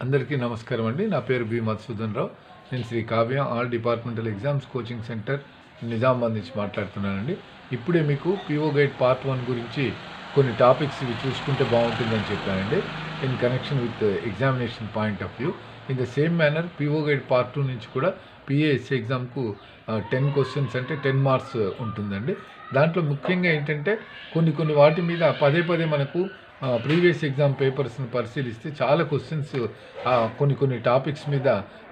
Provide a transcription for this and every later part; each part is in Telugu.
అందరికీ నమస్కారం అండి. నా పేరు బి మధుసూదన్ రావు. నేను Sri Kavya all departmental exams coaching centre Nizamabad నుంచి మాట్లాడుతున్నానండి. ఇప్పుడే మీకు పిఓ గైడ్ పార్ట్ 1 గురించి కొన్ని టాపిక్స్ ఇవి చూసుకుంటే బాగుంటుందని చెప్పానండి. In connection with examination point of view. In the same manner PO guide part 2 నుంచి కూడా పిఏఎస్సీ ఎగ్జామ్కు 10 క్వశ్చన్స్ అంటే 10 మార్క్స్ ఉంటుందండి. దాంట్లో ముఖ్యంగా ఏంటంటే కొన్ని వాటి మీద పదే మనకు ప్రీవియస్ ఎగ్జామ్ పేపర్స్ని పరిశీలిస్తే చాలా క్వశ్చన్స్ కొన్ని టాపిక్స్ మీద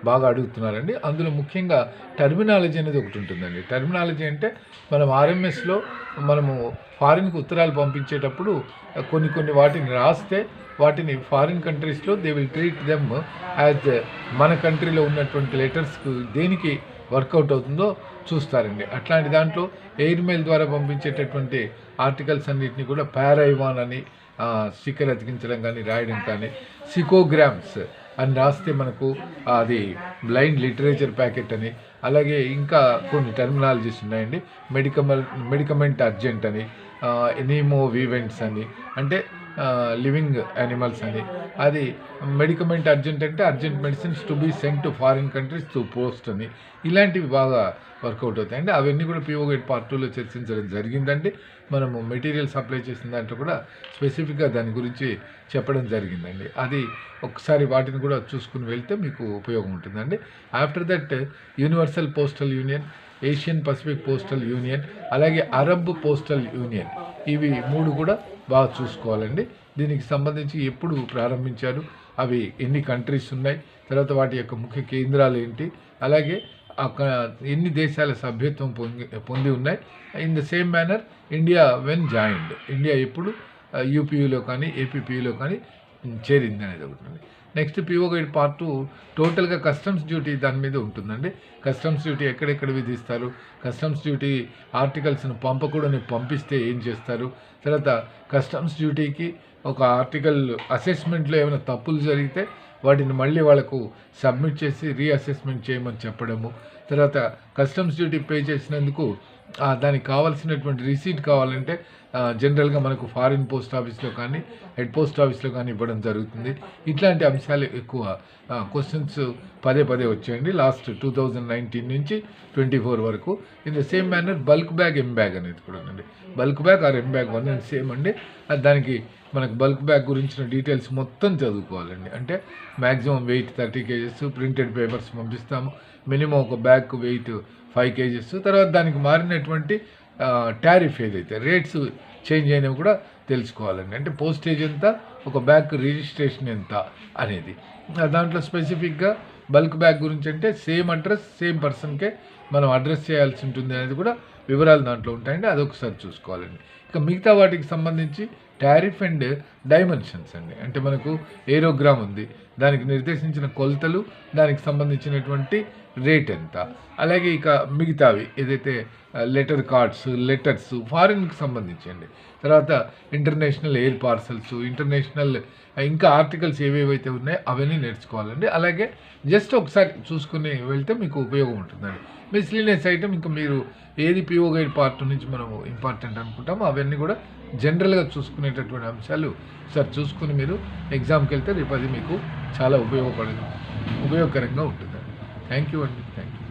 బాగా అడుగుతున్నారండి. అందులో ముఖ్యంగా టర్మినాలజీ అనేది ఒకటి ఉంటుందండి. టర్మినాలజీ అంటే మనం ఆర్ఎంఎస్లో మనము ఫారిన్కి ఉత్తరాలు పంపించేటప్పుడు కొన్ని వాటిని రాస్తే వాటిని ఫారిన్ కంట్రీస్లో they will treat them as మన కంట్రీలో ఉన్నటువంటి లెటర్స్కు దేనికి వర్కౌట్ అవుతుందో చూస్తారండి. అట్లాంటి దాంట్లో ఎయిర్ మెయిల్ ద్వారా పంపించేటటువంటి ఆర్టికల్స్ అన్నిటిని కూడా పారైవాన్ అని స్టిక్కర్ అతికించడం కానీ రాయడం కానీ, సికోగ్రామ్స్ అని రాస్తే మనకు అది బ్లైండ్ లిటరేచర్ ప్యాకెట్ అని, అలాగే ఇంకా కొన్ని టర్మినాలజీస్ ఉన్నాయండి. మెడికమెంట్ అర్జెంట్ అని, ఎనీమో వీవెంట్స్ అని, అంటే లివింగ్ యానిమల్స్ అని, అది మెడికమెంట్ అర్జెంట్ అంటే urgent medicines to be sent to foreign countries to post అని, ఇలాంటివి బాగా వర్కౌట్ అవుతాయండి. అవన్నీ కూడా పిఓ గైడ్ పార్ట్ 2లో చర్చించడం జరిగిందండి. మనము మెటీరియల్ సప్లై చేసిన దాంట్లో కూడా స్పెసిఫిక్గా దాని గురించి చెప్పడం జరిగిందండి. అది ఒకసారి వాటిని కూడా చూసుకుని వెళ్తే మీకు ఉపయోగం ఉంటుందండి. After that universal postal union, Asian Pacific postal union, అలాగే అరబ్ పోస్టల్ యూనియన్, ఇవి 3 కూడా బాగా చూసుకోవాలండి. దీనికి సంబంధించి ఎప్పుడు ప్రారంభించారు, అవి ఎన్ని కంట్రీస్ ఉన్నాయి, తర్వాత వాటి యొక్క ముఖ్య కేంద్రాలు ఏంటి, అలాగే అక్కడ ఎన్ని దేశాల సభ్యత్వం పొంది ఉన్నాయి. In the same manner India when joined, India ఎప్పుడు యూపీయూలో కానీ ఏపీపీలో కానీ చేరింది అనేది ఒకటి ఉంది. నెక్స్ట్ పిఓ గైడ్ పార్ట్ 2 టోటల్గా కస్టమ్స్ డ్యూటీ దాని మీద ఉంటుందండి. కస్టమ్స్ డ్యూటీ ఎక్కడెక్కడ విధిస్తారు, కస్టమ్స్ డ్యూటీ ఆర్టికల్స్ను పంపకూడని పంపిస్తే ఏం చేస్తారు, తర్వాత కస్టమ్స్ డ్యూటీకి ఒక ఆర్టికల్ అసెస్మెంట్లో ఏమైనా తప్పులు జరిగితే వాటిని మళ్ళీ వాళ్ళకు సబ్మిట్ చేసి రీఅసెస్మెంట్ చేయమని చెప్పడము, తర్వాత కస్టమ్స్ డ్యూటీ పే చేసినందుకు దానికి కావాల్సినటువంటి రిసీట్ కావాలంటే జనరల్గా మనకు ఫారిన్ పోస్ట్ ఆఫీస్లో కానీ హెడ్ పోస్ట్ ఆఫీస్లో కానీ ఇవ్వడం జరుగుతుంది. ఇట్లాంటి అంశాలు ఎక్కువ క్వశ్చన్స్ పదే వచ్చాయండి లాస్ట్ 2019 నుంచి 24 వరకు. In the same manner bulk bag M bag అనేది కూడా ఉందండి. Bulk bag R M bag 1 and same అండి. దానికి మనకు బల్క్ బ్యాగ్ గురించిన డీటెయిల్స్ మొత్తం చదువుకోవాలండి. అంటే maximum wait 30 kgs, printed papers పంపిస్తాము, మినిమం ఒక బ్యాగ్ వెయిట్ 5 kgs, తర్వాత దానికి మారినటువంటి టారిఫ్ ఏదైతే రేట్స్ చేంజ్ అయినవి కూడా తెలుసుకోవాలండి. అంటే పోస్టేజ్ ఎంత, ఒక బ్యాగ్ రిజిస్ట్రేషన్ ఎంత అనేది. దాంట్లో స్పెసిఫిక్గా బల్క్ బ్యాగ్ గురించి అంటే సేమ్ అడ్రస్ సేమ్ పర్సన్కే మనం అడ్రస్ చేయాల్సి ఉంటుంది అనేది కూడా వివరాలు దాంట్లో ఉంటాయండి. అదొకసారి చూసుకోవాలండి. ఇక మిగతా వాటికి సంబంధించి టారిఫ్ అండ్ డైమెన్షన్స్ అండి. అంటే మనకు ఏరోగ్రామ్ ఉంది, దానికి నిర్దేశించిన కొలతలు, దానికి సంబంధించినటువంటి రేట్ ఎంత, అలాగే ఇక మిగతావి ఏదైతే లెటర్ కార్డ్స్, లెటర్స్ ఫారిన్కి సంబంధించండి, తర్వాత ఇంటర్నేషనల్ ఎయిర్ పార్సల్స్, ఇంటర్నేషనల్ ఇంకా ఆర్టికల్స్ ఏవేవైతే ఉన్నాయో అవన్నీ నేర్చుకోవాలండి. అలాగే జస్ట్ ఒకసారి చూసుకుని వెళ్తే మీకు ఉపయోగం ఉంటుందండి. మిస్లీనియస్ ఐటమ్ ఇంకా మీరు ఏది పిఓ గైడ్ పార్ట్ 2 నుంచి మనము ఇంపార్టెంట్ అనుకుంటామో అవన్నీ కూడా జనరల్గా చూసుకునేటటువంటి అంశాలు సార్ చూసుకుని మీరు ఎగ్జామ్కి వెళ్తే రేపు అది మీకు చాలా ఉపయోగకరంగా ఉంటుందండి. థ్యాంక్ యూ అండి. Thank you.